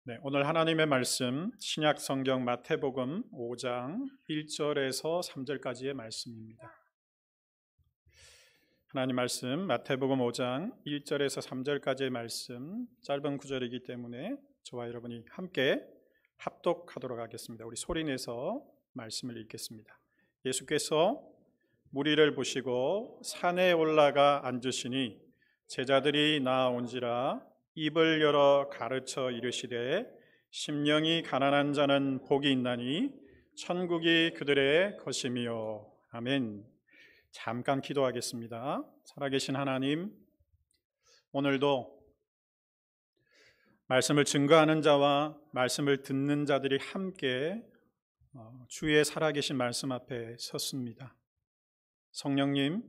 네, 오늘 하나님의 말씀 신약 성경 마태복음 5장 1절에서 3절까지의 말씀입니다. 하나님 말씀 마태복음 5장 1절에서 3절까지의 말씀 짧은 구절이기 때문에 저와 여러분이 함께 합독하도록 하겠습니다. 우리 소리내서 말씀을 읽겠습니다. 예수께서 무리를 보시고 산에 올라가 앉으시니 제자들이 나아온지라 입을 열어 가르쳐 이르시되 심령이 가난한 자는 복이 있나니 천국이 그들의 것이미요. 아멘. 잠깐 기도하겠습니다. 살아계신 하나님, 오늘도 말씀을 증거하는 자와 말씀을 듣는 자들이 함께 주의 살아계신 말씀 앞에 섰습니다. 성령님,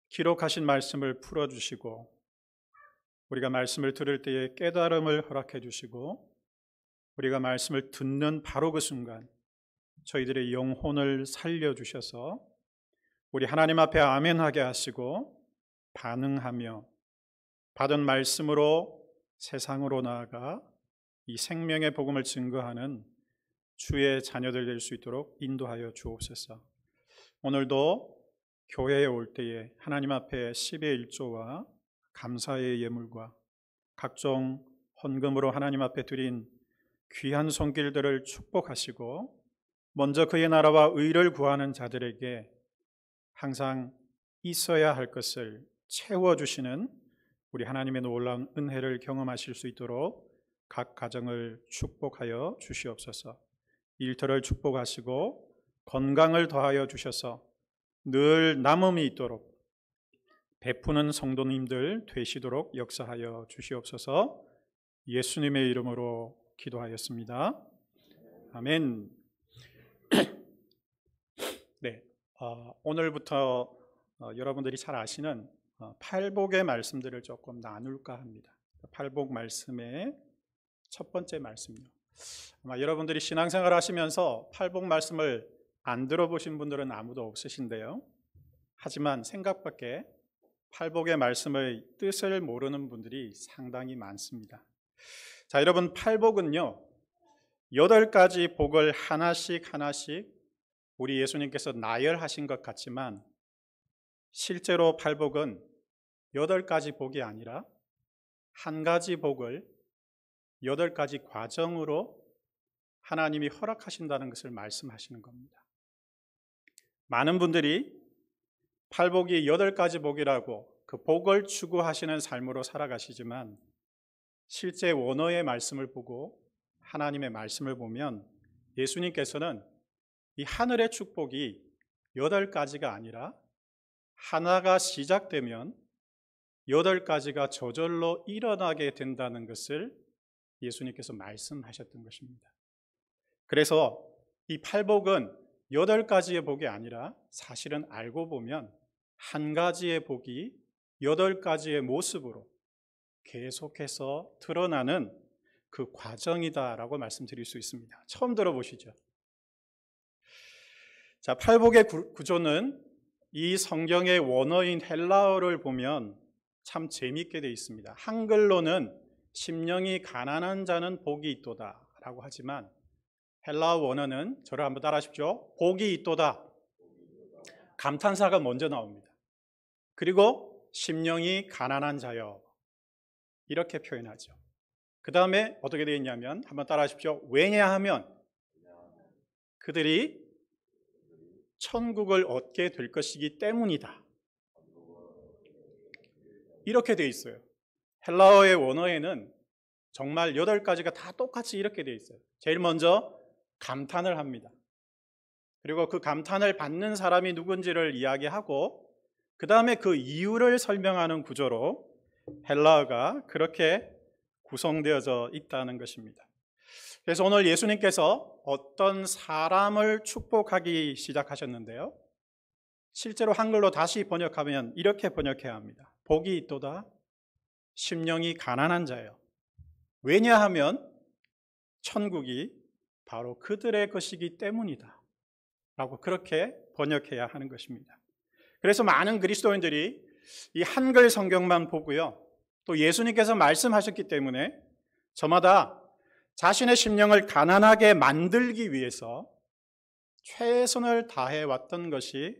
기록하신 말씀을 풀어주시고 우리가 말씀을 들을 때에 깨달음을 허락해 주시고 우리가 말씀을 듣는 바로 그 순간 저희들의 영혼을 살려주셔서 우리 하나님 앞에 아멘하게 하시고 반응하며 받은 말씀으로 세상으로 나아가 이 생명의 복음을 증거하는 주의 자녀들 될 수 있도록 인도하여 주옵소서. 오늘도 교회에 올 때에 하나님 앞에 10의 1조와 감사의 예물과 각종 헌금으로 하나님 앞에 드린 귀한 손길들을 축복하시고 먼저 그의 나라와 의를 구하는 자들에게 항상 있어야 할 것을 채워주시는 우리 하나님의 놀라운 은혜를 경험하실 수 있도록 각 가정을 축복하여 주시옵소서. 일터를 축복하시고 건강을 더하여 주셔서 늘 남음이 있도록 베푸는 성도님들 되시도록 역사하여 주시옵소서. 예수님의 이름으로 기도하였습니다. 아멘. 네, 오늘부터 여러분들이 잘 아시는 팔복의 말씀들을 조금 나눌까 합니다. 팔복 말씀의 첫 번째 말씀이요. 아마 여러분들이 신앙생활 하시면서 팔복 말씀을 안 들어보신 분들은 아무도 없으신데요. 하지만 생각밖에 팔복의 말씀의 뜻을 모르는 분들이 상당히 많습니다. 자, 여러분, 팔복은요 8가지 복을 하나씩 우리 예수님께서 나열하신 것 같지만 실제로 팔복은 8가지 복이 아니라 한 가지 복을 8가지 과정으로 하나님이 허락하신다는 것을 말씀하시는 겁니다. 많은 분들이 팔복이 8가지 복이라고 그 복을 추구하시는 삶으로 살아가시지만 실제 원어의 말씀을 보고 하나님의 말씀을 보면 예수님께서는 이 하늘의 축복이 8가지가 아니라 하나가 시작되면 8가지가 저절로 일어나게 된다는 것을 예수님께서 말씀하셨던 것입니다. 그래서 이 팔복은 8가지의 복이 아니라 사실은 알고 보면 한 가지의 복이 8가지의 모습으로 계속해서 드러나는 그 과정이다라고 말씀드릴 수 있습니다. 처음 들어보시죠? 자, 팔복의 구조는 이 성경의 원어인 헬라어를 보면 참 재미있게 되어 있습니다. 한글로는 심령이 가난한 자는 복이 있도다 라고 하지만 헬라어 원어는 저를 한번 따라하십시오. 복이 있도다. 감탄사가 먼저 나옵니다. 그리고 심령이 가난한 자여 이렇게 표현하죠. 그 다음에 어떻게 되어 있냐면 한번 따라하십시오. 왜냐하면 그들이 천국을 얻게 될 것이기 때문이다. 이렇게 되어 있어요. 헬라어의 원어에는 정말 8가지가 다 똑같이 이렇게 되어 있어요. 제일 먼저 감탄을 합니다. 그리고 그 감탄을 받는 사람이 누군지를 이야기하고 그 다음에 그 이유를 설명하는 구조로 헬라어가 그렇게 구성되어져 있다는 것입니다. 그래서 오늘 예수님께서 어떤 사람을 축복하기 시작하셨는데요. 실제로 한글로 다시 번역하면 이렇게 번역해야 합니다. 복이 있도다. 심령이 가난한 자요. 왜냐하면 천국이 바로 그들의 것이기 때문이다 라고 그렇게 번역해야 하는 것입니다. 그래서 많은 그리스도인들이 이 한글 성경만 보고요 또 예수님께서 말씀하셨기 때문에 저마다 자신의 심령을 가난하게 만들기 위해서 최선을 다해왔던 것이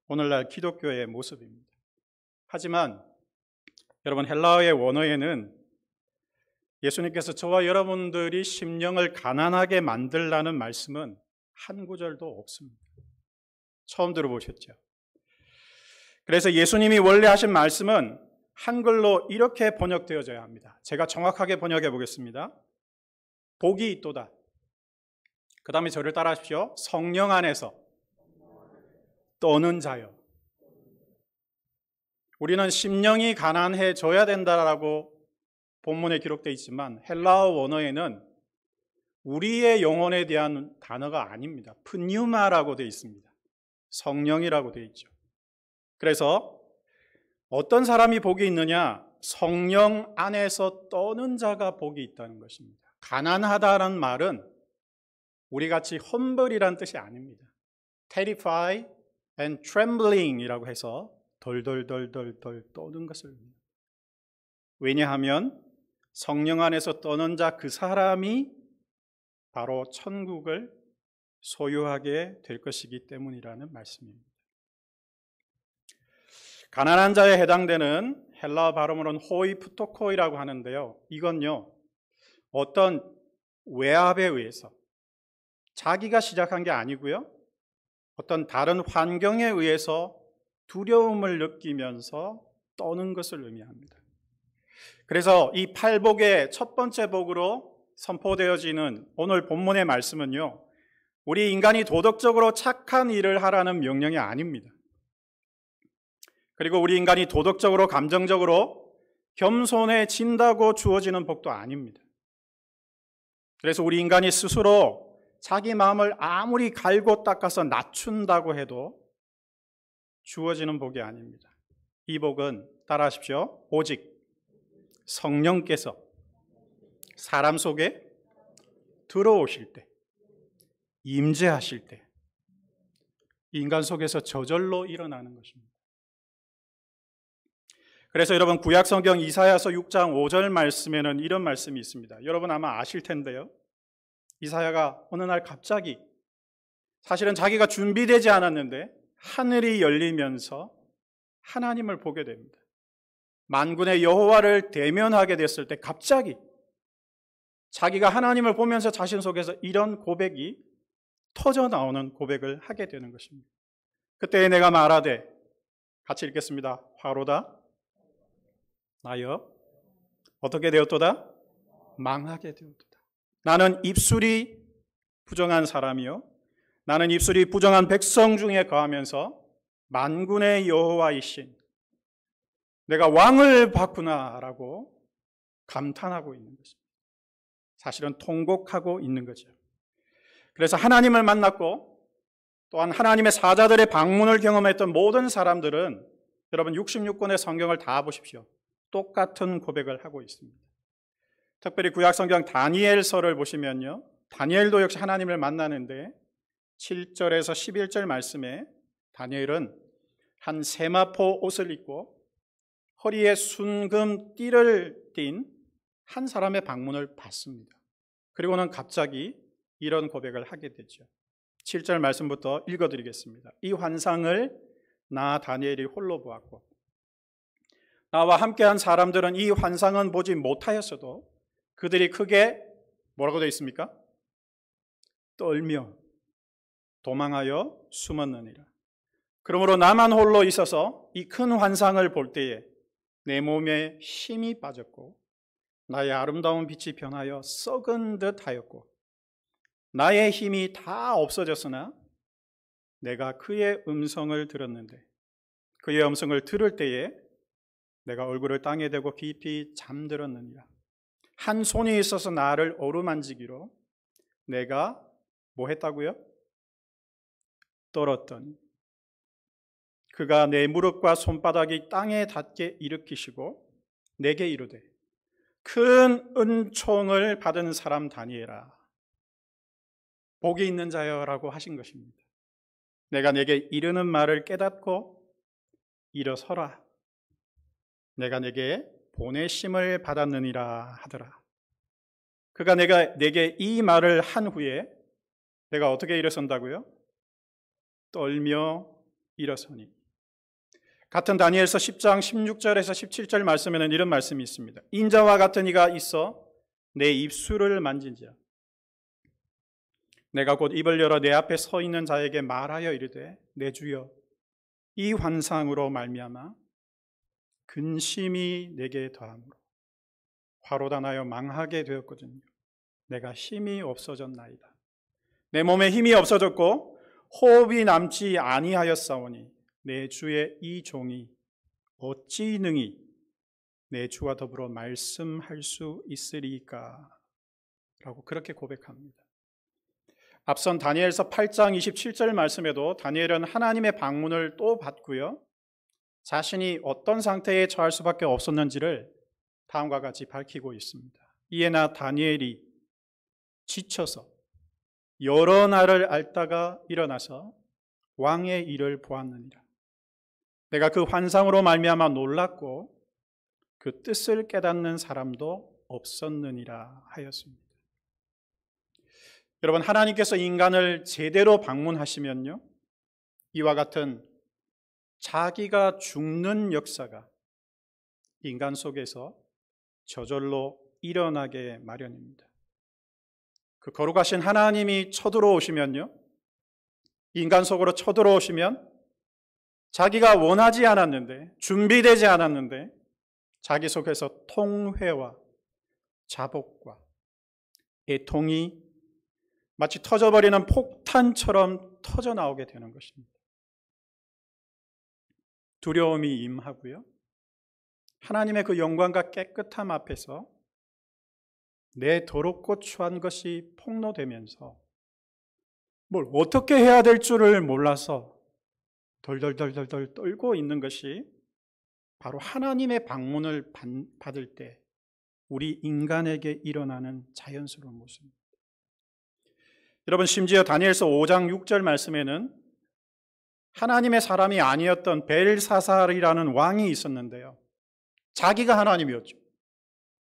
오늘날 기독교의 모습입니다. 하지만 여러분, 헬라어의 원어에는 예수님께서 저와 여러분들이 심령을 가난하게 만들라는 말씀은 한 구절도 없습니다. 처음 들어보셨죠? 그래서 예수님이 원래 하신 말씀은 한글로 이렇게 번역되어져야 합니다. 제가 정확하게 번역해 보겠습니다. 복이 있도다. 그 다음에 저를 따라하십시오. 성령 안에서 떠는 자여. 우리는 심령이 가난해져야 된다라고 본문에 기록되어 있지만 헬라어 원어에는 우리의 영혼에 대한 단어가 아닙니다. 프뉴마라고 되어 있습니다. 성령이라고 되어 있죠. 그래서 어떤 사람이 복이 있느냐? 성령 안에서 떠는 자가 복이 있다는 것입니다. 가난하다는 말은 우리같이 험벌이란 뜻이 아닙니다. terrify and trembling 이라고 해서 덜덜덜덜덜 떠는 것을 의미합니다. 왜냐하면 성령 안에서 떠는 자 그 사람이 바로 천국을 소유하게 될 것이기 때문이라는 말씀입니다. 가난한 자에 해당되는 헬라어 발음으로는 호이프토코이라고 하는데요. 이건요, 어떤 외압에 의해서 자기가 시작한 게 아니고요, 어떤 다른 환경에 의해서 두려움을 느끼면서 떠는 것을 의미합니다. 그래서 이 팔복의 첫 번째 복으로 선포되어지는 오늘 본문의 말씀은요, 우리 인간이 도덕적으로 착한 일을 하라는 명령이 아닙니다. 그리고 우리 인간이 도덕적으로 감정적으로 겸손해진다고 주어지는 복도 아닙니다. 그래서 우리 인간이 스스로 자기 마음을 아무리 갈고 닦아서 낮춘다고 해도 주어지는 복이 아닙니다. 이 복은 따라하십시오. 오직 성령께서 사람 속에 들어오실 때, 임재하실 때 인간 속에서 저절로 일어나는 것입니다. 그래서 여러분, 구약성경 이사야서 6장 5절 말씀에는 이런 말씀이 있습니다. 여러분 아마 아실 텐데요, 이사야가 어느 날 갑자기, 사실은 자기가 준비되지 않았는데 하늘이 열리면서 하나님을 보게 됩니다. 만군의 여호와를 대면하게 됐을 때 갑자기 자기가 하나님을 보면서 자신 속에서 이런 고백이 터져 나오는 고백을 하게 되는 것입니다. 그때 내가 말하되, 같이 읽겠습니다. 화로다 나여 어떻게 되었도다? 망하게 되었도다. 나는 입술이 부정한 사람이요, 나는 입술이 부정한 백성 중에 거하면서 만군의 여호와이신 내가 왕을 봤구나라고 감탄하고 있는 것입니다. 사실은 통곡하고 있는 거죠. 그래서 하나님을 만났고 또한 하나님의 사자들의 방문을 경험했던 모든 사람들은, 여러분 66권의 성경을 다 보십시오, 똑같은 고백을 하고 있습니다. 특별히 구약성경 다니엘서를 보시면요, 다니엘도 역시 하나님을 만나는데 7절에서 11절 말씀에 다니엘은 한 세마포 옷을 입고 허리에 순금 띠를 띤 한 사람의 방문을 받습니다. 그리고는 갑자기 이런 고백을 하게 되죠. 7절 말씀부터 읽어드리겠습니다. 이 환상을 나 다니엘이 홀로 보았고 나와 함께한 사람들은 이 환상은 보지 못하였어도 그들이 크게 뭐라고 되어 있습니까? 떨며 도망하여 숨었느니라. 그러므로 나만 홀로 있어서 이 큰 환상을 볼 때에 내 몸에 힘이 빠졌고 나의 아름다운 빛이 변하여 썩은 듯 하였고 나의 힘이 다 없어졌으나 내가 그의 음성을 들었는데 그의 음성을 들을 때에 내가 얼굴을 땅에 대고 깊이 잠들었느니라. 한 손이 있어서 나를 어루만지기로 내가 뭐 했다고요? 떨었더니 그가 내 무릎과 손바닥이 땅에 닿게 일으키시고 내게 이르되, 큰 은총을 받은 사람 다니엘아, 복이 있는 자여라고 하신 것입니다. 내가 내게 이르는 말을 깨닫고 일어서라. 내가 내게 보내심을 받았느니라 하더라. 그가 내게 이 말을 한 후에 내가 어떻게 일어선다고요? 떨며 일어서니. 같은 다니엘서 10장 16절에서 17절 말씀에는 이런 말씀이 있습니다. 인자와 같은 이가 있어 내 입술을 만진지라. 내가 곧 입을 열어 내 앞에 서 있는 자에게 말하여 이르되 내 주여 이 환상으로 말미암아 근심이 내게 더함으로 화로다 나여 망하게 되었거든요. 내가 힘이 없어졌나이다. 내 몸에 힘이 없어졌고 호흡이 남지 아니하였사오니 내 주의 이 종이 어찌 능히 내 주와 더불어 말씀할 수 있으리까? 라고 그렇게 고백합니다. 앞선 다니엘서 8장 27절 말씀에도 다니엘은 하나님의 방문을 또 받고요, 자신이 어떤 상태에 처할 수밖에 없었는지를 다음과 같이 밝히고 있습니다. 이에 나 다니엘이 지쳐서 여러 날을 앓다가 일어나서 왕의 일을 보았느니라. 내가 그 환상으로 말미암아 놀랐고 그 뜻을 깨닫는 사람도 없었느니라 하였습니다. 여러분, 하나님께서 인간을 제대로 방문하시면요, 이와 같은 자기가 죽는 역사가 인간 속에서 저절로 일어나게 마련입니다. 그 거룩하신 하나님이 쳐들어오시면요, 인간 속으로 쳐들어오시면 자기가 원하지 않았는데, 준비되지 않았는데 자기 속에서 통회와 자복과 애통이 마치 터져버리는 폭탄처럼 터져나오게 되는 것입니다. 두려움이 임하고요, 하나님의 그 영광과 깨끗함 앞에서 내 더럽고 추한 것이 폭로되면서 뭘 어떻게 해야 될 줄을 몰라서 덜덜덜덜 떨고 있는 것이 바로 하나님의 방문을 받을 때 우리 인간에게 일어나는 자연스러운 모습입니다. 여러분, 심지어 다니엘서 5장 6절 말씀에는 하나님의 사람이 아니었던 벨사살이라는 왕이 있었는데요, 자기가 하나님이었죠.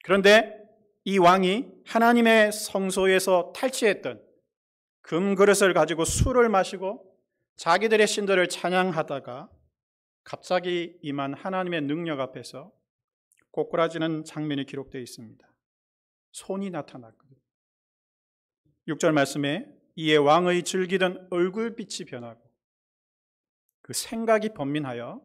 그런데 이 왕이 하나님의 성소에서 탈취했던 금그릇을 가지고 술을 마시고 자기들의 신들을 찬양하다가 갑자기 임한 하나님의 능력 앞에서 꼬꾸라지는 장면이 기록되어 있습니다. 손이 나타났거든요. 6절 말씀에 이에 왕의 즐기던 얼굴빛이 변하고 그 생각이 번민하여,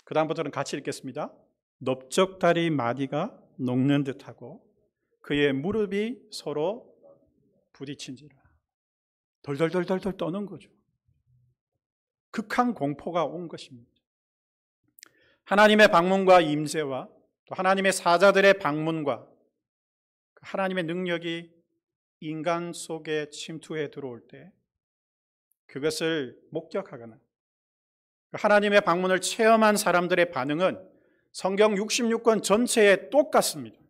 그 다음부터는 같이 읽겠습니다. 넓적다리 마디가 녹는 듯하고 그의 무릎이 서로 부딪힌지라. 덜덜덜덜 떠는 거죠. 극한 공포가 온 것입니다. 하나님의 방문과 임재와 또 하나님의 사자들의 방문과 하나님의 능력이 인간 속에 침투해 들어올 때 그것을 목격하거나 하나님의 방문을 체험한 사람들의 반응은 성경 66권 전체에 똑같습니다.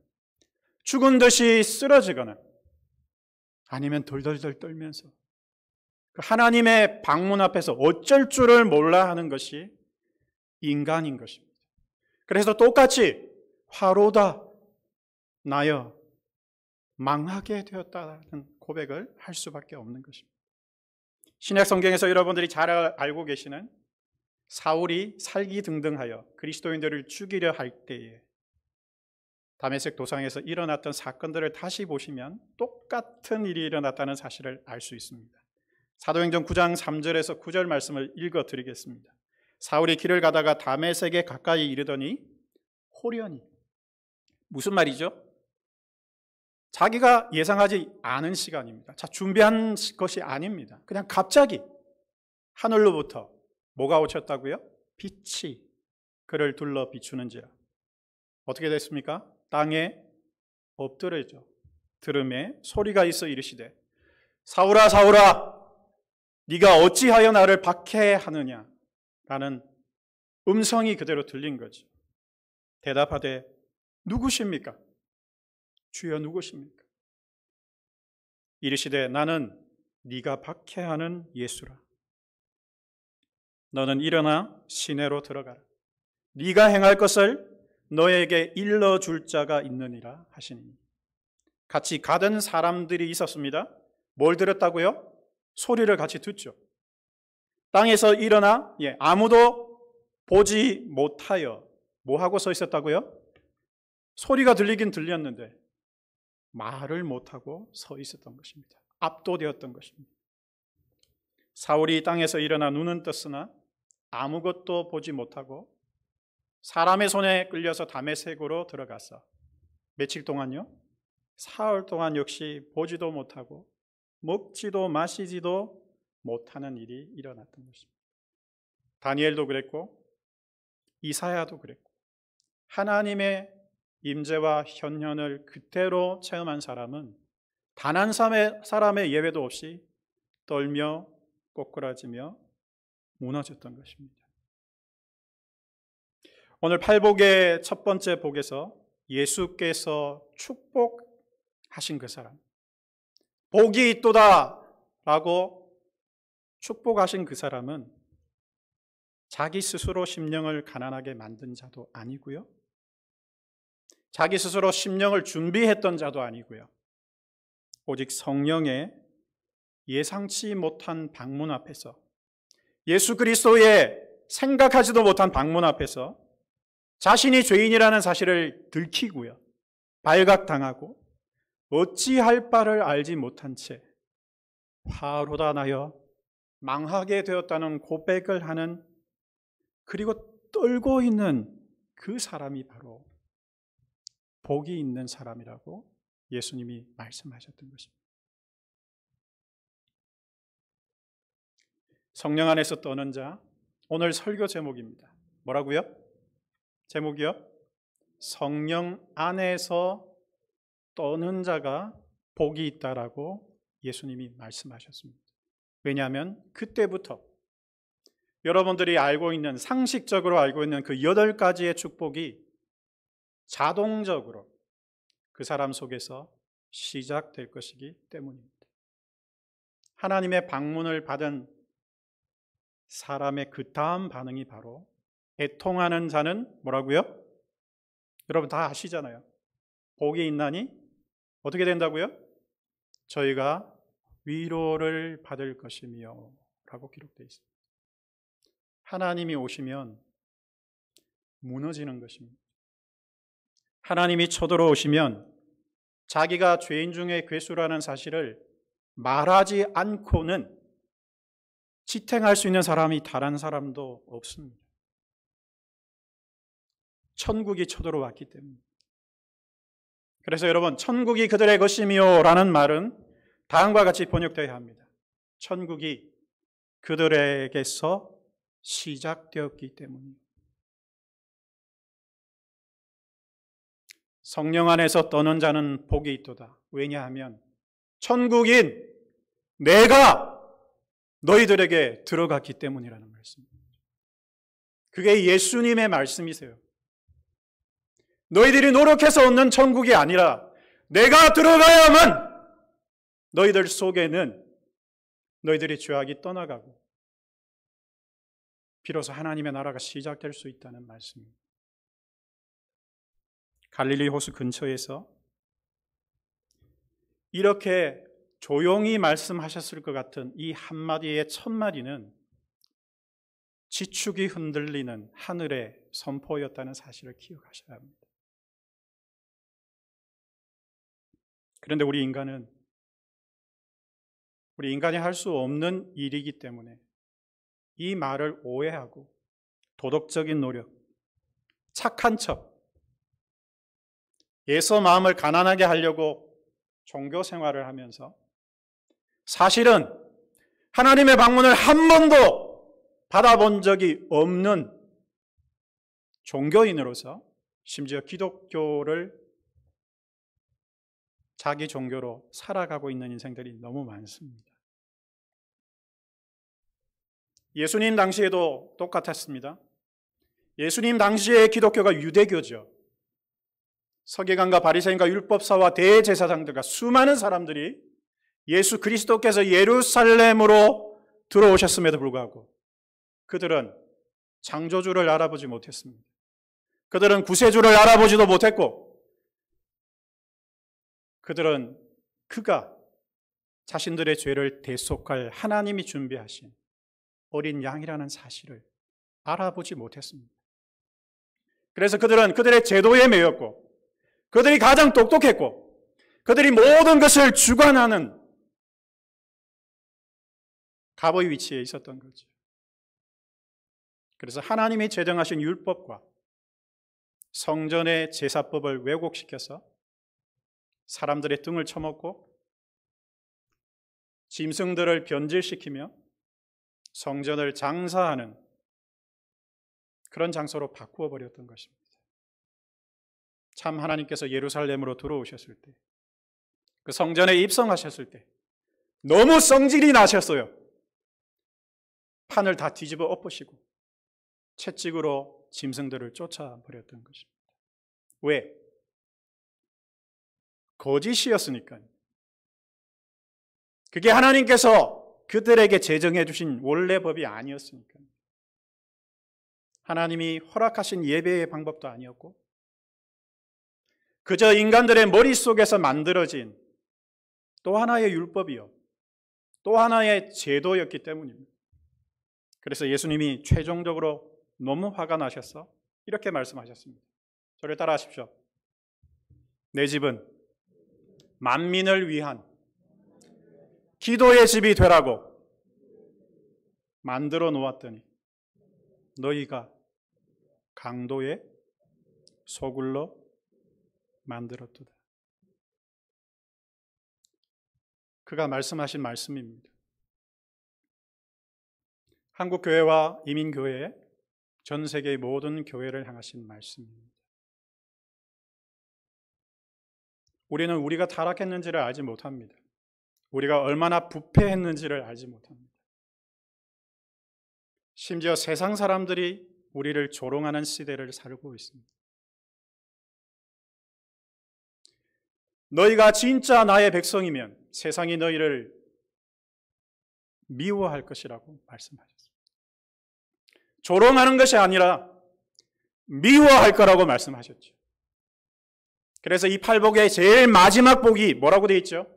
죽은 듯이 쓰러지거나 아니면 덜덜덜 떨면서 하나님의 방문 앞에서 어쩔 줄을 몰라 하는 것이 인간인 것입니다. 그래서 똑같이 화로다 나여 망하게 되었다는 고백을 할 수밖에 없는 것입니다. 신약 성경에서 여러분들이 잘 알고 계시는 사울이 살기등등하여 그리스도인들을 죽이려 할 때에 다메섹 도상에서 일어났던 사건들을 다시 보시면 똑같은 일이 일어났다는 사실을 알 수 있습니다. 사도행전 9장 3절에서 9절 말씀을 읽어드리겠습니다. 사울이 길을 가다가 다메섹에 가까이 이르더니 호련히, 무슨 말이죠? 자기가 예상하지 않은 시간입니다. 자, 준비한 것이 아닙니다. 그냥 갑자기 하늘로부터 뭐가 오쳤다고요? 빛이 그를 둘러 비추는지라. 어떻게 됐습니까? 땅에 엎드려져 들음에 소리가 있어 이르시되 사울아 사울아 네가 어찌하여 나를 박해하느냐 라는 음성이 그대로 들린 거죠. 대답하되 누구십니까? 주여 누구십니까? 이르시되 나는 네가 박해하는 예수라. 너는 일어나 시내로 들어가라. 네가 행할 것을 너에게 일러줄 자가 있느니라 하시니 같이 가던 사람들이 있었습니다. 뭘 들었다고요? 소리를 같이 듣죠. 땅에서 일어나 아무도 보지 못하여 뭐 하고 서 있었다고요? 소리가 들리긴 들렸는데 말을 못하고 서 있었던 것입니다. 압도되었던 것입니다. 사울이 땅에서 일어나 눈은 떴으나 아무것도 보지 못하고 사람의 손에 끌려서 다메섹으로 들어가서 며칠 동안요? 사흘 동안 역시 보지도 못하고 먹지도 마시지도 못하는 일이 일어났던 것입니다. 다니엘도 그랬고 이사야도 그랬고 하나님의 임재와 현현을 그대로 체험한 사람은 단 한 사람의 예외도 없이 떨며 꼬꾸라지며 무너졌던 것입니다. 오늘 팔복의 첫 번째 복에서 예수께서 축복하신 그 사람, 복이 있도다 라고 축복하신 그 사람은 자기 스스로 심령을 가난하게 만든 자도 아니고요, 자기 스스로 심령을 준비했던 자도 아니고요, 오직 성령의 예상치 못한 방문 앞에서, 예수 그리스도의 생각하지도 못한 방문 앞에서 자신이 죄인이라는 사실을 들키고요, 발각당하고 어찌할 바를 알지 못한 채 화로다 나여 망하게 되었다는 고백을 하는, 그리고 떨고 있는 그 사람이 바로 복이 있는 사람이라고 예수님이 말씀하셨던 것입니다. 성령 안에서 떠는 자, 오늘 설교 제목입니다. 뭐라고요? 제목이요? 성령 안에서 떠는 자가 복이 있다라고 예수님이 말씀하셨습니다. 왜냐하면 그때부터 여러분들이 알고 있는, 상식적으로 알고 있는 그 8가지의 축복이 자동적으로 그 사람 속에서 시작될 것이기 때문입니다. 하나님의 방문을 받은 사람의 그 다음 반응이 바로 애통하는 자는 뭐라고요? 여러분 다 아시잖아요. 복이 있나니 어떻게 된다고요? 저희가 위로를 받을 것이며 라고 기록되어 있습니다. 하나님이 오시면 무너지는 것입니다. 하나님이 쳐들어오시면 자기가 죄인 중에 괴수라는 사실을 말하지 않고는 지탱할 수 있는 사람이 다른 사람도 없습니다. 천국이 쳐들어왔기 때문에. 그래서 여러분, 천국이 그들의 것이며 라는 말은 다음과 같이 번역되어야 합니다. 천국이 그들에게서 시작되었기 때문입니다. 성령 안에서 떠는 자는 복이 있도다. 왜냐하면 천국인 내가 너희들에게 들어갔기 때문이라는 말씀입니다. 그게 예수님의 말씀이세요. 너희들이 노력해서 얻는 천국이 아니라 내가 들어가야만 너희들 속에는 너희들의 죄악이 떠나가고 비로소 하나님의 나라가 시작될 수 있다는 말씀입니다. 갈릴리 호수 근처에서 이렇게 조용히 말씀하셨을 것 같은 이 한마디의 첫마디는 지축이 흔들리는 하늘의 선포였다는 사실을 기억하셔야 합니다. 그런데 우리 인간이 할 수 없는 일이기 때문에 이 말을 오해하고 도덕적인 노력, 착한 척, 예서 마음을 가난하게 하려고 종교 생활을 하면서 사실은 하나님의 방문을 한 번도 받아본 적이 없는 종교인으로서, 심지어 기독교를 자기 종교로 살아가고 있는 인생들이 너무 많습니다. 예수님 당시에도 똑같았습니다. 예수님 당시의 기독교가 유대교죠. 서기관과 바리새인과 율법사와 대제사장들과 수많은 사람들이 예수 그리스도께서 예루살렘으로 들어오셨음에도 불구하고 그들은 창조주를 알아보지 못했습니다. 그들은 구세주를 알아보지도 못했고 그들은 그가 자신들의 죄를 대속할 하나님이 준비하신 어린 양이라는 사실을 알아보지 못했습니다. 그래서 그들은 그들의 제도에 매였고, 그들이 가장 똑똑했고, 그들이 모든 것을 주관하는 갑의 위치에 있었던 거죠. 그래서 하나님이 제정하신 율법과 성전의 제사법을 왜곡시켜서 사람들의 등을 쳐먹고 짐승들을 변질시키며 성전을 장사하는 그런 장소로 바꾸어 버렸던 것입니다. 참 하나님께서 예루살렘으로 들어오셨을 때, 그 성전에 입성하셨을 때 너무 성질이 나셨어요. 판을 다 뒤집어 엎으시고 채찍으로 짐승들을 쫓아버렸던 것입니다. 왜? 거짓이었으니까요. 그게 하나님께서 그들에게 제정해 주신 원래 법이 아니었으니까요. 하나님이 허락하신 예배의 방법도 아니었고, 그저 인간들의 머릿속에서 만들어진 또 하나의 율법이요, 또 하나의 제도였기 때문입니다. 그래서 예수님이 최종적으로 너무 화가 나셔서 이렇게 말씀하셨습니다. 저를 따라하십시오. 내 집은 만민을 위한 기도의 집이 되라고 만들어 놓았더니 너희가 강도의 소굴로 만들었도다. 그가 말씀하신 말씀입니다. 한국교회와 이민교회, 전 세계의 모든 교회를 향하신 말씀입니다. 우리는 우리가 타락했는지를 알지 못합니다. 우리가 얼마나 부패했는지를 알지 못합니다. 심지어 세상 사람들이 우리를 조롱하는 시대를 살고 있습니다. 너희가 진짜 나의 백성이면 세상이 너희를 미워할 것이라고 말씀하셨습니다. 조롱하는 것이 아니라 미워할 거라고 말씀하셨죠. 그래서 이 팔복의 제일 마지막 복이 뭐라고 되어 있죠?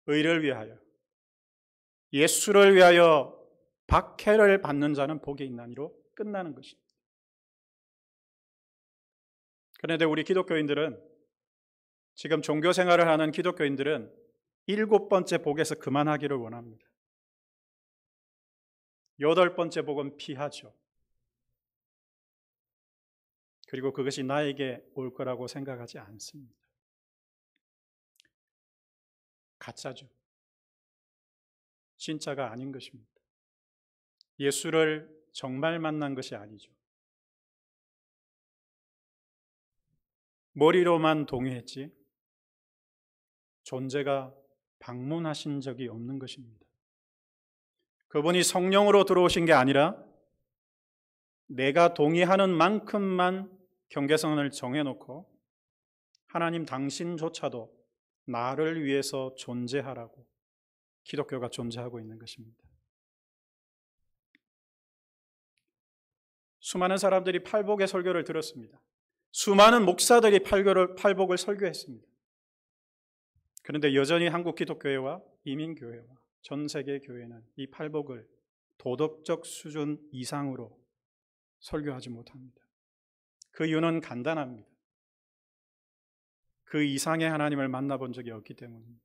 의를 위하여, 예수를 위하여 박해를 받는 자는 복이 있나니로 끝나는 것입니다. 그런데 우리 기독교인들은, 지금 종교 생활을 하는 기독교인들은 7번째 복에서 그만하기를 원합니다. 8번째 복은 피하죠. 그리고 그것이 나에게 올 거라고 생각하지 않습니다. 가짜죠. 진짜가 아닌 것입니다. 예수를 정말 만난 것이 아니죠. 머리로만 동의했지 존재가 방문하신 적이 없는 것입니다. 그분이 성령으로 들어오신 게 아니라 내가 동의하는 만큼만 경계선을 정해놓고 하나님 당신조차도 나를 위해서 존재하라고 기독교가 존재하고 있는 것입니다. 수많은 사람들이 팔복의 설교를 들었습니다. 수많은 목사들이 팔복을 설교했습니다. 그런데 여전히 한국 기독교회와 이민교회와 전 세계 교회는 이 팔복을 도덕적 수준 이상으로 설교하지 못합니다. 그 이유는 간단합니다. 그 이상의 하나님을 만나본 적이 없기 때문입니다.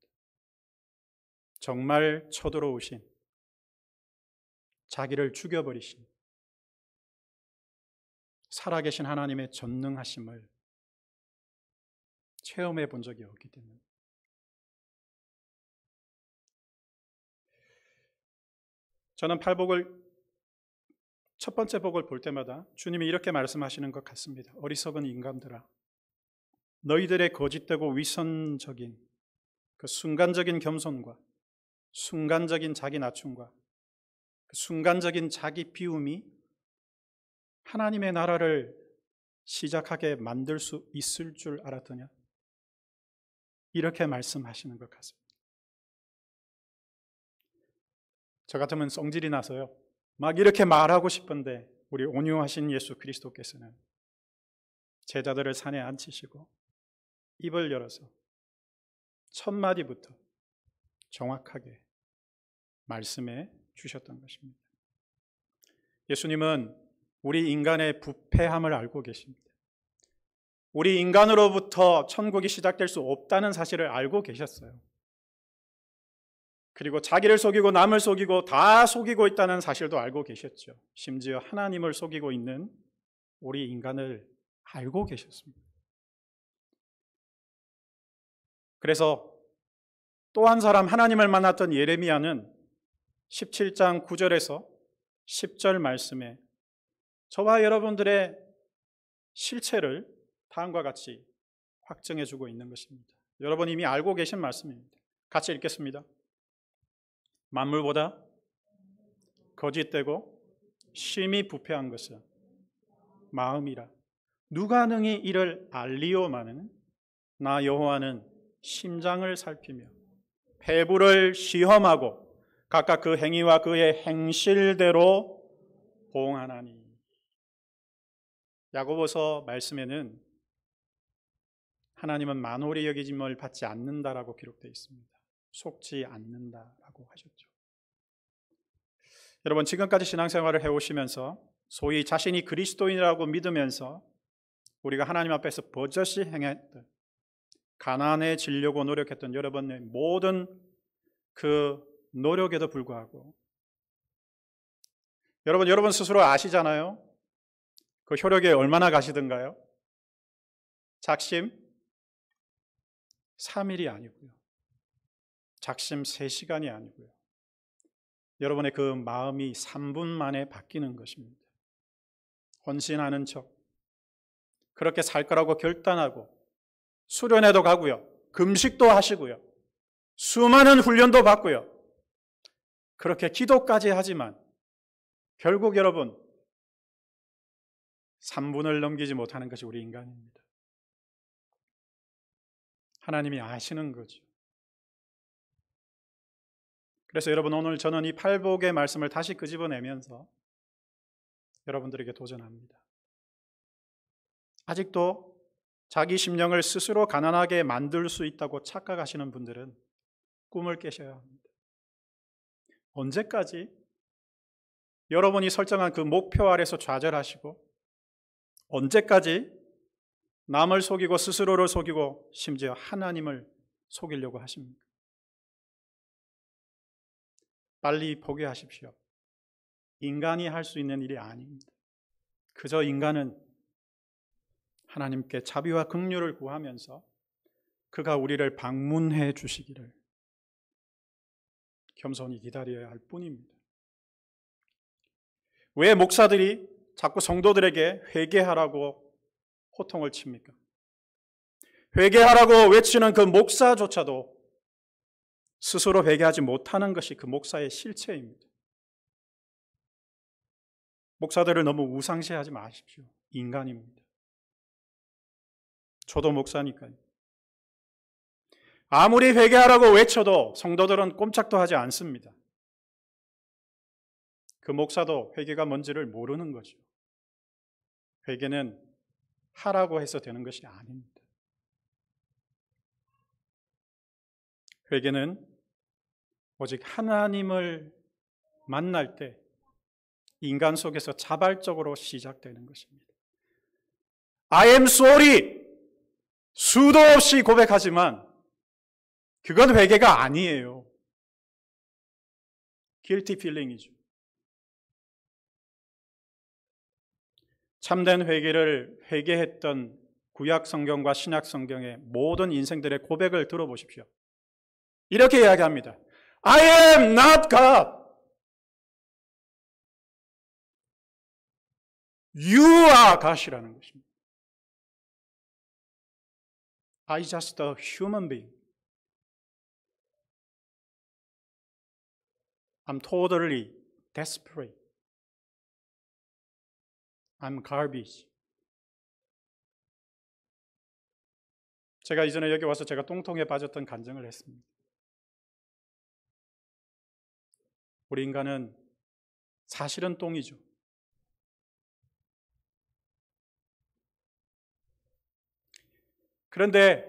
정말 쳐들어오신, 자기를 죽여버리신 살아계신 하나님의 전능하심을 체험해 본 적이 없기 때문입니다. 저는 첫 번째 복을 볼 때마다 주님이 이렇게 말씀하시는 것 같습니다. 어리석은 인간들아, 너희들의 거짓되고 위선적인 그 순간적인 겸손과 순간적인 자기 낮춤과 그 순간적인 자기 비움이 하나님의 나라를 시작하게 만들 수 있을 줄 알았더냐? 이렇게 말씀하시는 것 같습니다. 저 같으면 성질이 나서요, 막 이렇게 말하고 싶은데 우리 온유하신 예수 그리스도께서는 제자들을 산에 앉히시고 입을 열어서 첫 마디부터 정확하게 말씀해 주셨던 것입니다. 예수님은 우리 인간의 부패함을 알고 계십니다. 우리 인간으로부터 천국이 시작될 수 없다는 사실을 알고 계셨어요. 그리고 자기를 속이고 남을 속이고 다 속이고 있다는 사실도 알고 계셨죠. 심지어 하나님을 속이고 있는 우리 인간을 알고 계셨습니다. 그래서 또 한 사람 하나님을 만났던 예레미야는 17장 9절에서 10절 말씀에 저와 여러분들의 실체를 다음과 같이 확증해 주고 있는 것입니다. 여러분 이미 알고 계신 말씀입니다. 같이 읽겠습니다. 만물보다 거짓되고 심히 부패한 것은 마음이라. 누가 능히 이를 알리오마는 나 여호와는 심장을 살피며 배부를 시험하고 각각 그 행위와 그의 행실대로 보응하나니. 야고보서 말씀에는 하나님은 만홀히 여기짐을 받지 않는다라고 기록되어 있습니다. 속지 않는다라고 하셨죠. 여러분 지금까지 신앙생활을 해오시면서 소위 자신이 그리스도인이라고 믿으면서 우리가 하나님 앞에서 버젓이 행했던 가난해지려고 노력했던 여러분의 모든 그 노력에도 불구하고 여러분 스스로 아시잖아요. 그 효력에 얼마나 가시던가요? 작심 3일이 아니고요. 작심 3시간이 아니고요. 여러분의 그 마음이 3분 만에 바뀌는 것입니다. 헌신하는 척, 그렇게 살 거라고 결단하고 수련회도 가고요. 금식도 하시고요. 수많은 훈련도 받고요. 그렇게 기도까지 하지만 결국 여러분 3분을 넘기지 못하는 것이 우리 인간입니다. 하나님이 아시는 거죠. 그래서 여러분 오늘 저는 이 팔복의 말씀을 다시 끄집어내면서 여러분들에게 도전합니다. 아직도 자기 심령을 스스로 가난하게 만들 수 있다고 착각하시는 분들은 꿈을 깨셔야 합니다. 언제까지 여러분이 설정한 그 목표 아래서 좌절하시고 언제까지 남을 속이고 스스로를 속이고 심지어 하나님을 속이려고 하십니까? 빨리 포기하십시오. 인간이 할 수 있는 일이 아닙니다. 그저 인간은 하나님께 자비와 긍휼을 구하면서 그가 우리를 방문해 주시기를 겸손히 기다려야 할 뿐입니다. 왜 목사들이 자꾸 성도들에게 회개하라고 호통을 칩니까? 회개하라고 외치는 그 목사조차도 스스로 회개하지 못하는 것이 그 목사의 실체입니다. 목사들을 너무 우상시하지 마십시오. 인간입니다. 저도 목사니까요. 아무리 회개하라고 외쳐도 성도들은 꼼짝도 하지 않습니다. 그 목사도 회개가 뭔지를 모르는 거죠. 회개는 하라고 해서 되는 것이 아닙니다. 회개는 오직 하나님을 만날 때 인간 속에서 자발적으로 시작되는 것입니다. I am sorry! 수도 없이 고백하지만 그건 회개가 아니에요. guilty feeling이죠. 참된 회개를 회개했던 구약 성경과 신약 성경의 모든 인생들의 고백을 들어보십시오. 이렇게 이야기합니다. I am not God. You are God이라는 것입니다. I just a human being. I'm totally desperate. I'm garbage. 제가 이전에 여기 와서 제가 똥통에 빠졌던 간증을 했습니다. 우리 인간은 사실은 똥이죠. 그런데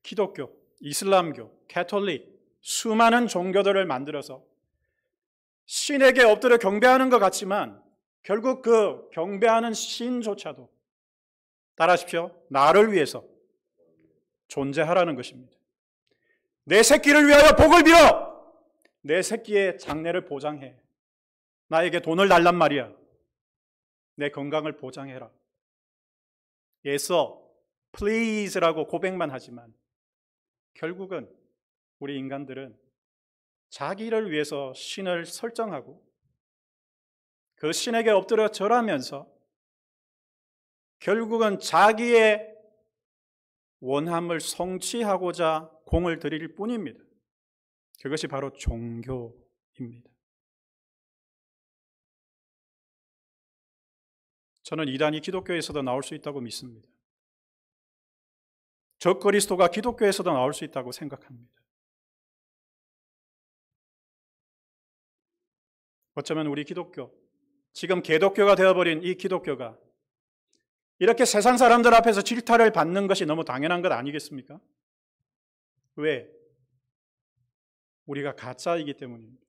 기독교, 이슬람교, 캐톨릭, 수많은 종교들을 만들어서 신에게 엎드려 경배하는 것 같지만 결국 그 경배하는 신조차도 따라하십시오. 나를 위해서 존재하라는 것입니다. 내 새끼를 위하여 복을 빌어! 내 새끼의 장래를 보장해. 나에게 돈을 달란 말이야. 내 건강을 보장해라. 애써 please라고 고백만 하지만 결국은 우리 인간들은 자기를 위해서 신을 설정하고 그 신에게 엎드려 절하면서 결국은 자기의 원함을 성취하고자 공을 들일 뿐입니다. 그것이 바로 종교입니다. 저는 이단이 기독교에서도 나올 수 있다고 믿습니다. 적그리스도가 기독교에서도 나올 수 있다고 생각합니다. 어쩌면 우리 기독교, 지금 개독교가 되어버린 이 기독교가 이렇게 세상 사람들 앞에서 질타를 받는 것이 너무 당연한 것 아니겠습니까? 왜? 우리가 가짜이기 때문입니다.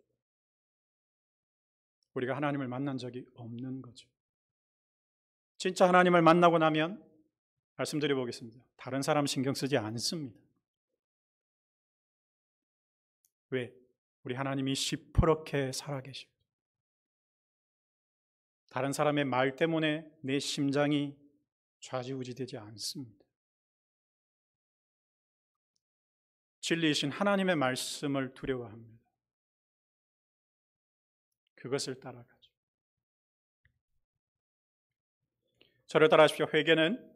우리가 하나님을 만난 적이 없는 거죠. 진짜 하나님을 만나고 나면 말씀드려 보겠습니다. 다른 사람 신경 쓰지 않습니다. 왜? 우리 하나님이 시퍼렇게 살아계시고 다른 사람의 말 때문에 내 심장이 좌지우지되지 않습니다. 진리이신 하나님의 말씀을 두려워합니다. 그것을 따라가죠. 저를 따라하십시오. 회개는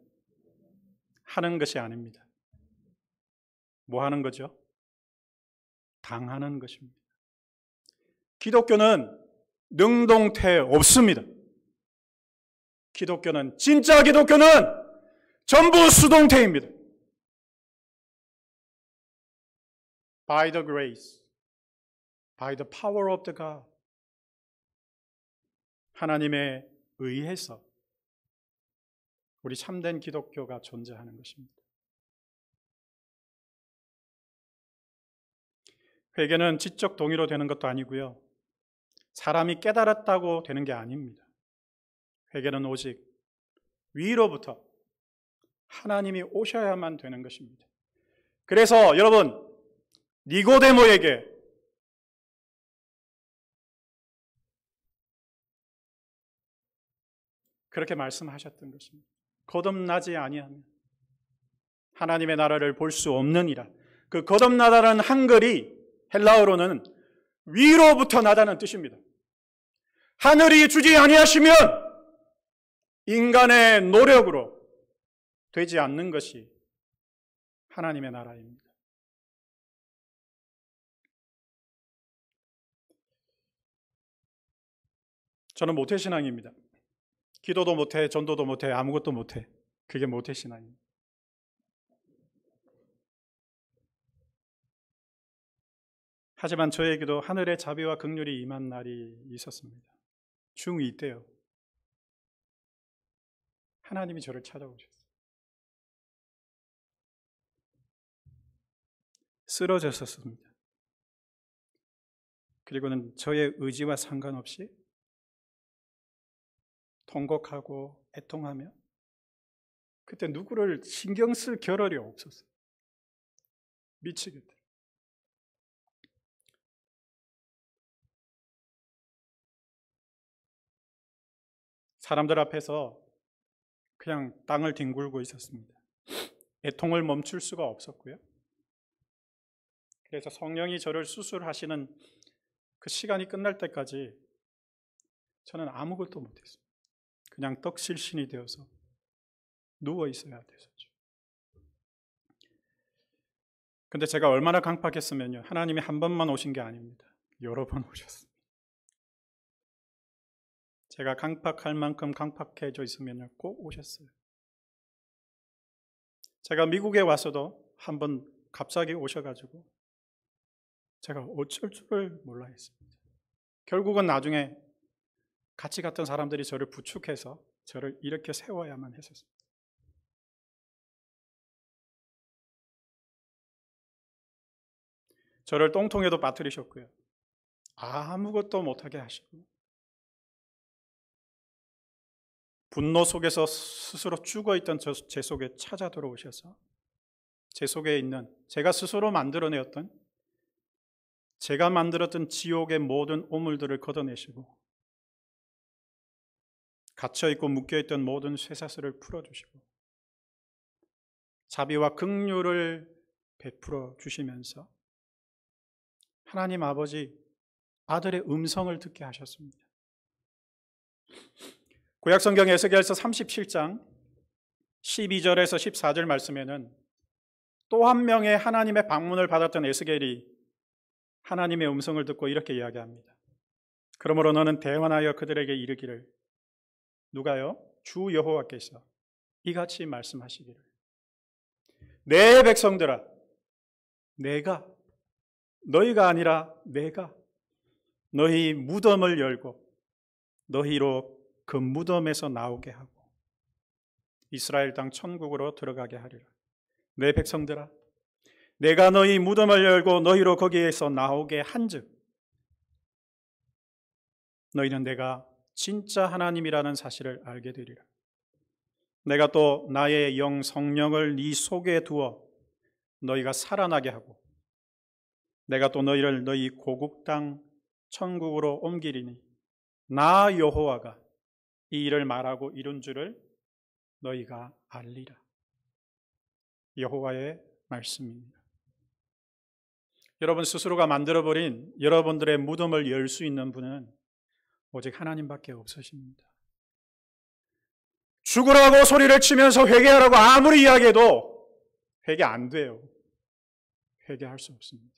하는 것이 아닙니다. 뭐 하는 거죠? 당하는 것입니다. 기독교는 능동태 없습니다. 기독교는, 진짜 기독교는 전부 수동태입니다. By the grace, by the power of the God. 하나님에 의해서 우리 참된 기독교가 존재하는 것입니다. 회개는 지적 동의로 되는 것도 아니고요. 사람이 깨달았다고 되는 게 아닙니다. 회개는 오직 위로부터 하나님이 오셔야만 되는 것입니다. 그래서 여러분, 니고데모에게 그렇게 말씀하셨던 것입니다. 거듭나지 아니하면 하나님의 나라를 볼 수 없느니라. 그 거듭나다는 한글이 헬라어로는 위로부터 나다는 뜻입니다. 하늘이 주지 아니하시면 인간의 노력으로 되지 않는 것이 하나님의 나라입니다. 저는 모태신앙입니다. 기도도 못해, 전도도 못해, 아무것도 못해. 그게 모태신앙입니다. 하지만 저에게도 하늘의 자비와 긍휼이 임한 날이 있었습니다. 중2 때요. 하나님이 저를 찾아오셨어요. 쓰러졌었습니다. 그리고는 저의 의지와 상관없이 통곡하고 애통하며 그때 누구를 신경 쓸 겨를이 없었어요. 미치겠다. 사람들 앞에서 그냥 땅을 뒹굴고 있었습니다. 애통을 멈출 수가 없었고요. 그래서 성령이 저를 수술하시는 그 시간이 끝날 때까지 저는 아무것도 못했습니다. 그냥 떡실신이 되어서 누워 있어야 됐었죠. 근데 제가 얼마나 강팍했으면요. 하나님이 한 번만 오신 게 아닙니다. 여러 번 오셨습니다. 제가 강팍할 만큼 강팍해져 있으면요. 꼭 오셨어요. 제가 미국에 와서도 한 번 갑자기 오셔가지고 제가 어쩔 줄을 몰라 했습니다. 결국은 나중에 같이 갔던 사람들이 저를 부축해서 저를 이렇게 세워야만 했었습니다. 저를 똥통에도 빠뜨리셨고요. 아무것도 못하게 하시고 분노 속에서 스스로 죽어있던 제 속에 찾아 들어오셔서 제 속에 있는 제가 스스로 만들어내었던 제가 만들었던 지옥의 모든 오물들을 걷어내시고 갇혀있고 묶여있던 모든 쇠사슬을 풀어주시고 자비와 긍휼을 베풀어 주시면서 하나님 아버지 아들의 음성을 듣게 하셨습니다. 구약성경 에스겔서 37장 12절에서 14절 말씀에는 또 한 명의 하나님의 방문을 받았던 에스겔이 하나님의 음성을 듣고 이렇게 이야기합니다. 그러므로 너는 대언하여 그들에게 이르기를 누가요? 주 여호와께서 이같이 말씀하시기를 내 백성들아 내가 너희가 아니라 내가 너희 무덤을 열고 너희로 그 무덤에서 나오게 하고 이스라엘 땅 천국으로 들어가게 하리라. 내 백성들아 내가 너희 무덤을 열고 너희로 거기에서 나오게 한즉 너희는 내가 진짜 하나님이라는 사실을 알게 되리라. 내가 또 나의 영 성령을 네 속에 두어 너희가 살아나게 하고 내가 또 너희를 너희 고국 땅 천국으로 옮기리니 나 여호와가 이 일을 말하고 이룬 줄을 너희가 알리라. 여호와의 말씀입니다. 여러분 스스로가 만들어버린 여러분들의 무덤을 열 수 있는 분은 오직 하나님밖에 없으십니다. 죽으라고 소리를 치면서 회개하라고 아무리 이야기해도 회개 안 돼요. 회개할 수 없습니다.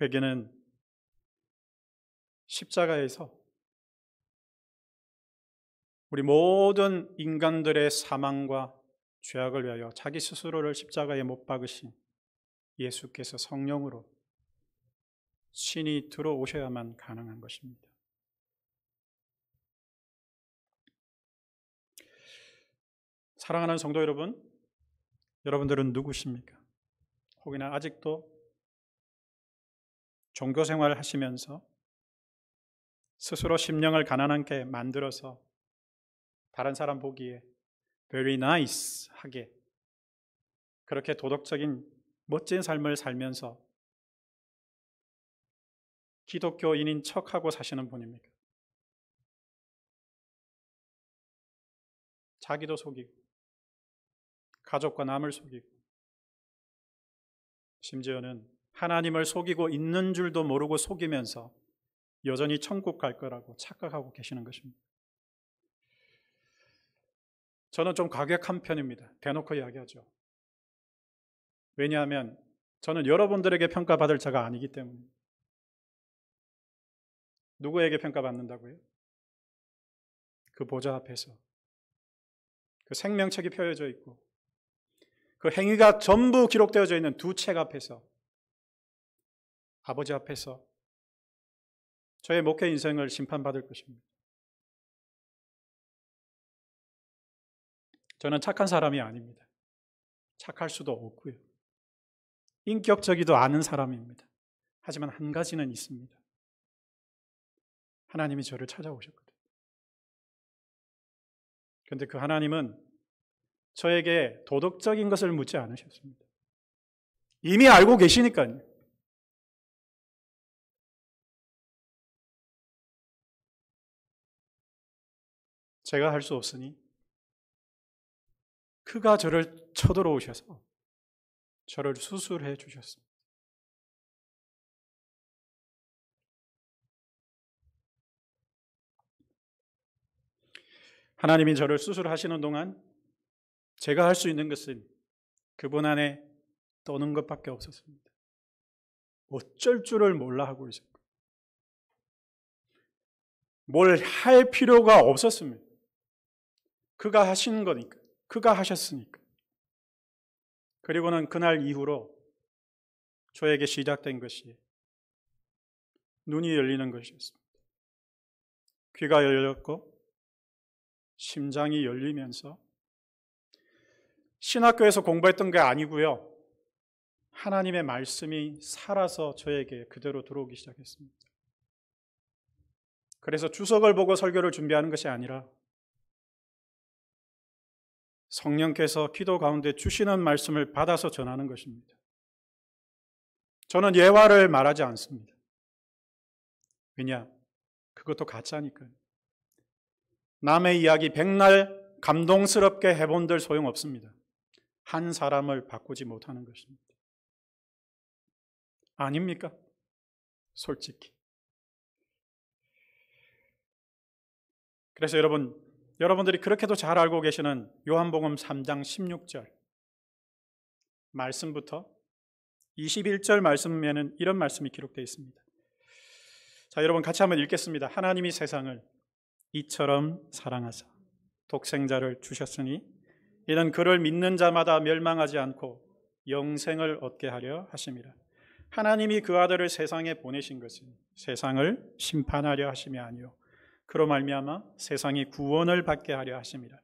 회개는 십자가에서 우리 모든 인간들의 사망과 죄악을 위하여 자기 스스로를 십자가에 못 박으신 예수께서 성령으로 신이 들어오셔야만 가능한 것입니다. 사랑하는 성도 여러분, 여러분들은 누구십니까? 혹이나 아직도 종교 생활을 하시면서 스스로 심령을 가난하게 만들어서 다른 사람 보기에 very nice 하게 그렇게 도덕적인 멋진 삶을 살면서 기독교인인 척하고 사시는 분입니까? 자기도 속이고 가족과 남을 속이고 심지어는 하나님을 속이고 있는 줄도 모르고 속이면서 여전히 천국 갈 거라고 착각하고 계시는 것입니다. 저는 좀 과격한 편입니다. 대놓고 이야기하죠. 왜냐하면 저는 여러분들에게 평가받을 자가 아니기 때문입니다. 누구에게 평가받는다고요? 그 보좌 앞에서 그 생명책이 펴여져 있고 그 행위가 전부 기록되어져 있는 두 책 앞에서 아버지 앞에서 저의 목회 인생을 심판받을 것입니다. 저는 착한 사람이 아닙니다. 착할 수도 없고요. 인격적이도 않은 사람입니다. 하지만 한 가지는 있습니다. 하나님이 저를 찾아오셨거든요. 그런데 그 하나님은 저에게 도덕적인 것을 묻지 않으셨습니다. 이미 알고 계시니까요. 제가 할 수 없으니 그가 저를 쳐들어오셔서 저를 수술해 주셨습니다. 하나님이 저를 수술하시는 동안 제가 할 수 있는 것은 그분 안에 떠는 것밖에 없었습니다. 어쩔 줄을 몰라 하고 있었고 뭘 할 필요가 없었습니다. 그가 하시는 거니까. 그가 하셨으니까. 그리고는 그날 이후로 저에게 시작된 것이 눈이 열리는 것이었습니다. 귀가 열렸고 심장이 열리면서 신학교에서 공부했던 게 아니고요. 하나님의 말씀이 살아서 저에게 그대로 들어오기 시작했습니다. 그래서 주석을 보고 설교를 준비하는 것이 아니라 성령께서 기도 가운데 주시는 말씀을 받아서 전하는 것입니다. 저는 예화를 말하지 않습니다. 왜냐? 그것도 가짜니까요. 남의 이야기 백날 감동스럽게 해본들 소용없습니다. 한 사람을 바꾸지 못하는 것입니다. 아닙니까? 솔직히. 그래서 여러분들이 그렇게도 잘 알고 계시는 요한복음 3장 16절 말씀부터 21절 말씀에는 이런 말씀이 기록되어 있습니다. 자, 여러분 같이 한번 읽겠습니다. 하나님이 세상을 이처럼 사랑하사 독생자를 주셨으니 이는 그를 믿는 자마다 멸망하지 않고 영생을 얻게 하려 하심이라. 하나님이 그 아들을 세상에 보내신 것은 세상을 심판하려 하심이 아니요 그로 말미암아 세상이 구원을 받게 하려 하심이라.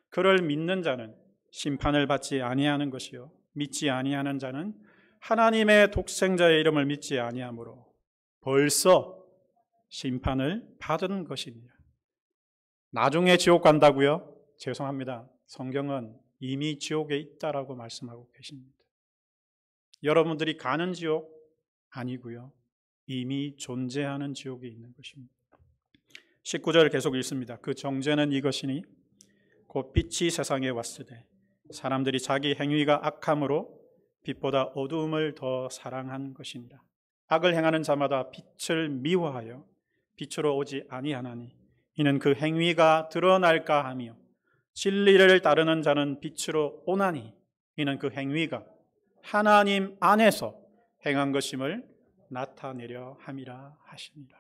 그를 믿는 자는 심판을 받지 아니하는 것이요 믿지 아니하는 자는 하나님의 독생자의 이름을 믿지 아니하므로 벌써 심판을 받은 것이니라. 나중에 지옥 간다고요? 죄송합니다. 성경은 이미 지옥에 있다라고 말씀하고 계십니다. 여러분들이 가는 지옥 아니고요. 이미 존재하는 지옥이 있는 것입니다. 19절 계속 읽습니다. 그 정죄는 이것이니 곧 빛이 세상에 왔을 때 사람들이 자기 행위가 악함으로 빛보다 어두움을 더 사랑한 것이니라. 악을 행하는 자마다 빛을 미워하여 빛으로 오지 아니하나니 이는 그 행위가 드러날까 하며 진리를 따르는 자는 빛으로 오나니 이는 그 행위가 하나님 안에서 행한 것임을 나타내려 함이라 하시니라.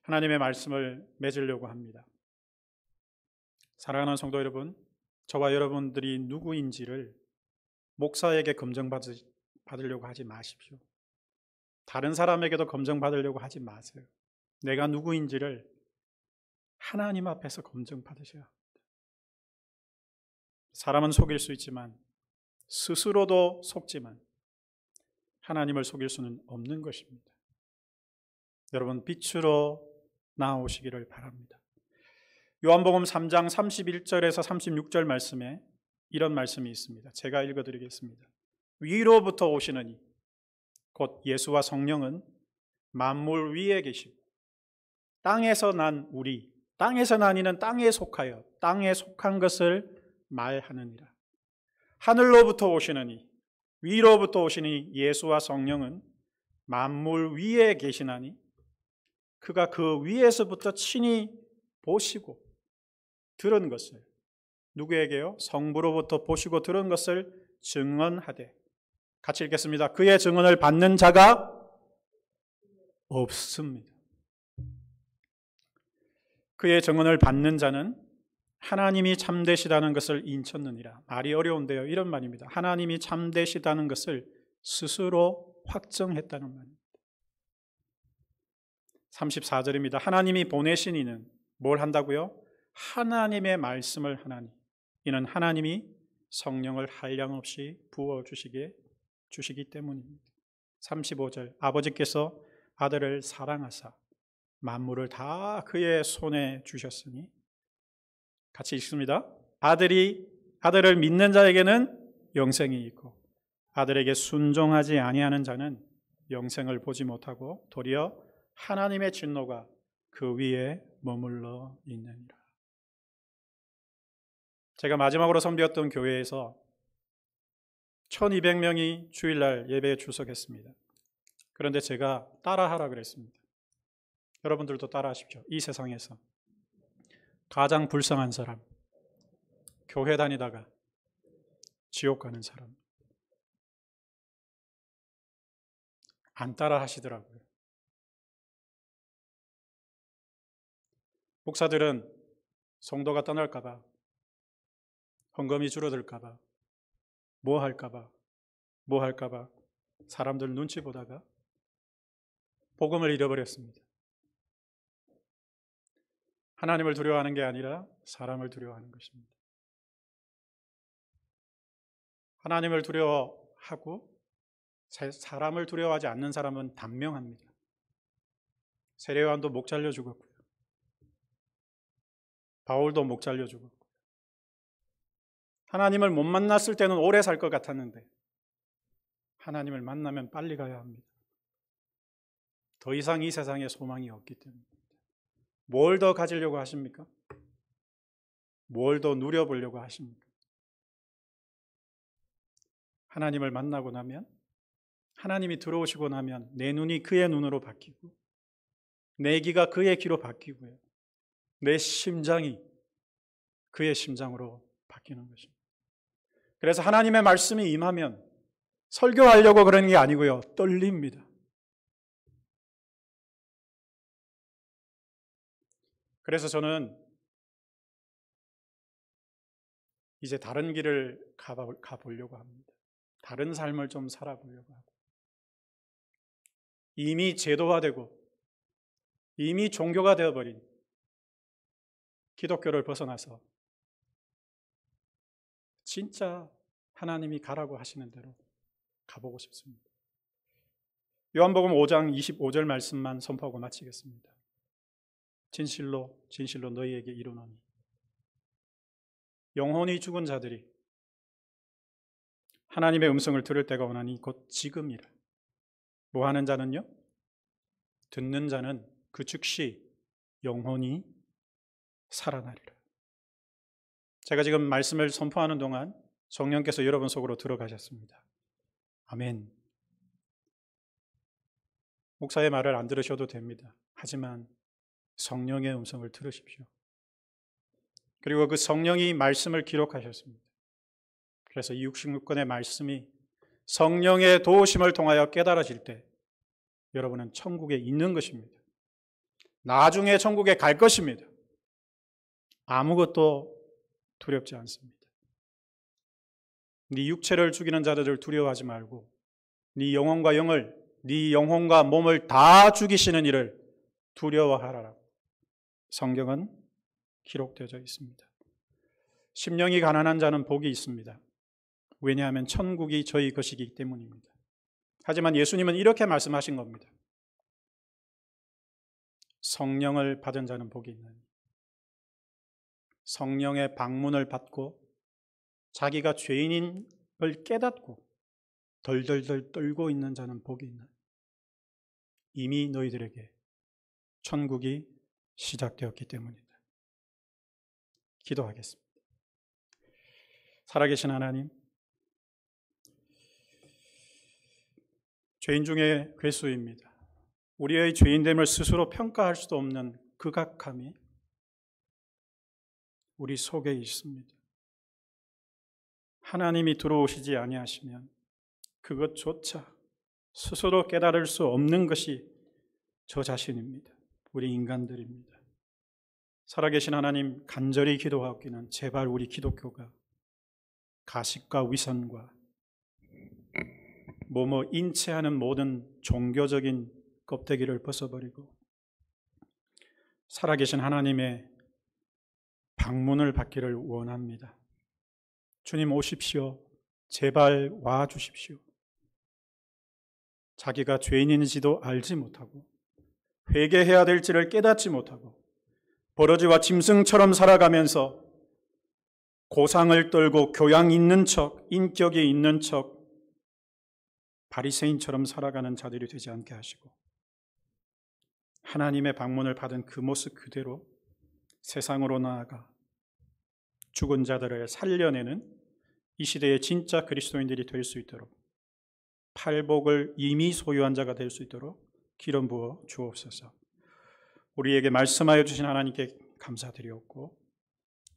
하나님의 말씀을 맺으려고 합니다. 사랑하는 성도 여러분, 저와 여러분들이 누구인지를 목사에게 검증받으려고 하지 마십시오. 다른 사람에게도 검증받으려고 하지 마세요. 내가 누구인지를 하나님 앞에서 검증받으셔야 합니다. 사람은 속일 수 있지만 스스로도 속지만 하나님을 속일 수는 없는 것입니다. 여러분 빛으로 나오시기를 바랍니다. 요한복음 3장 31절에서 36절 말씀에 이런 말씀이 있습니다. 제가 읽어드리겠습니다. 위로부터 오시느니 곧 예수와 성령은 만물 위에 계시고 땅에서 난 우리, 땅에서 난 이는 땅에 속하여 땅에 속한 것을 말하느니라. 하늘로부터 오시느니 위로부터 오시니 예수와 성령은 만물 위에 계시나니 그가 그 위에서부터 친히 보시고 들은 것을 누구에게요? 성부로부터 보시고 들은 것을 증언하되 같이 읽겠습니다. 그의 증언을 받는 자가 없습니다. 그의 증언을 받는 자는 하나님이 참되시다는 것을 인쳤느니라. 말이 어려운데요. 이런 말입니다. 하나님이 참되시다는 것을 스스로 확정했다는 말입니다. 34절입니다. 하나님이 보내신 이는 뭘 한다고요? 하나님의 말씀을 하나니 이는 하나님이 성령을 한량없이 부어주시기 때문입니다. 35절 아버지께서 아들을 사랑하사 만물을 다 그의 손에 주셨으니 같이 읽습니다. 아들을 믿는 자에게는 영생이 있고 아들에게 순종하지 아니하는 자는 영생을 보지 못하고 도리어 하나님의 진노가 그 위에 머물러 있느니라. 제가 마지막으로 섬겼던 교회에서 1200명이 주일날 예배에 출석했습니다. 그런데 제가 따라하라 그랬습니다. 여러분들도 따라하십시오. 이 세상에서 가장 불쌍한 사람, 교회 다니다가 지옥 가는 사람. 안 따라 하시더라고요. 목사들은 성도가 떠날까 봐, 헌금이 줄어들까 봐, 뭐 할까 봐 사람들 눈치 보다가 복음을 잃어버렸습니다. 하나님을 두려워하는 게 아니라 사람을 두려워하는 것입니다. 하나님을 두려워하고 사람을 두려워하지 않는 사람은 단명합니다. 세례요한도 목 잘려 죽었고요. 바울도 목 잘려 죽었고요. 하나님을 못 만났을 때는 오래 살 것 같았는데 하나님을 만나면 빨리 가야 합니다. 더 이상 이 세상에 소망이 없기 때문입니다. 뭘 더 가지려고 하십니까? 뭘 더 누려보려고 하십니까? 하나님을 만나고 나면, 하나님이 들어오시고 나면 내 눈이 그의 눈으로 바뀌고 내 귀가 그의 귀로 바뀌고요, 내 심장이 그의 심장으로 바뀌는 것입니다. 그래서 하나님의 말씀이 임하면 설교하려고 그러는 게 아니고요, 떨립니다. 그래서 저는 이제 다른 길을 가보려고 합니다. 다른 삶을 좀 살아보려고 하고, 이미 제도화되고 이미 종교가 되어버린 기독교를 벗어나서 진짜 하나님이 가라고 하시는 대로 가보고 싶습니다. 요한복음 5장 25절 말씀만 선포하고 마치겠습니다. 진실로 진실로 너희에게 이르노니 영혼이 죽은 자들이 하나님의 음성을 들을 때가 오나니 곧 지금이라. 뭐 하는 자는요? 듣는 자는 그 즉시 영혼이 살아나리라. 제가 지금 말씀을 선포하는 동안 성령께서 여러분 속으로 들어가셨습니다. 아멘. 목사의 말을 안 들으셔도 됩니다. 하지만 성령의 음성을 들으십시오. 그리고 그 성령이 말씀을 기록하셨습니다. 그래서 이 66권의 말씀이 성령의 도우심을 통하여 깨달아질 때 여러분은 천국에 있는 것입니다. 나중에 천국에 갈 것입니다. 아무것도 두렵지 않습니다. 네 육체를 죽이는 자들을 두려워하지 말고 네 영혼과 영을, 네 영혼과 몸을 다 죽이시는 이를 두려워하라라고 성경은 기록되어져 있습니다. 심령이 가난한 자는 복이 있습니다. 왜냐하면 천국이 저희 것이기 때문입니다. 하지만 예수님은 이렇게 말씀하신 겁니다. 성령을 받은 자는 복이 있나니, 성령의 방문을 받고 자기가 죄인인 걸 깨닫고 덜덜덜 떨고 있는 자는 복이 있나니 이미 너희들에게 천국이 시작되었기 때문이다. 기도하겠습니다. 살아계신 하나님, 죄인 중에 괴수입니다. 우리의 죄인됨을 스스로 평가할 수도 없는 극악함이 우리 속에 있습니다. 하나님이 들어오시지 아니하시면 그것조차 스스로 깨달을 수 없는 것이 저 자신입니다. 우리 인간들입니다. 살아계신 하나님, 간절히 기도하옵기는 제발 우리 기독교가 가식과 위선과 인체하는 모든 종교적인 껍데기를 벗어버리고 살아계신 하나님의 방문을 받기를 원합니다. 주님 오십시오. 제발 와 주십시오. 자기가 죄인인지도 알지 못하고 회개해야 될지를 깨닫지 못하고 버러지와 짐승처럼 살아가면서 고상을 떨고 교양 있는 척, 인격이 있는 척 바리새인처럼 살아가는 자들이 되지 않게 하시고 하나님의 방문을 받은 그 모습 그대로 세상으로 나아가 죽은 자들을 살려내는 이 시대의 진짜 그리스도인들이 될 수 있도록, 팔복을 이미 소유한 자가 될 수 있도록 기름 부어 주옵소서. 우리에게 말씀하여 주신 하나님께 감사드리옵고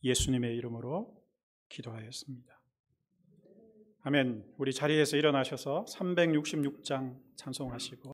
예수님의 이름으로 기도하였습니다. 아멘. 우리 자리에서 일어나셔서 366장 찬송하시고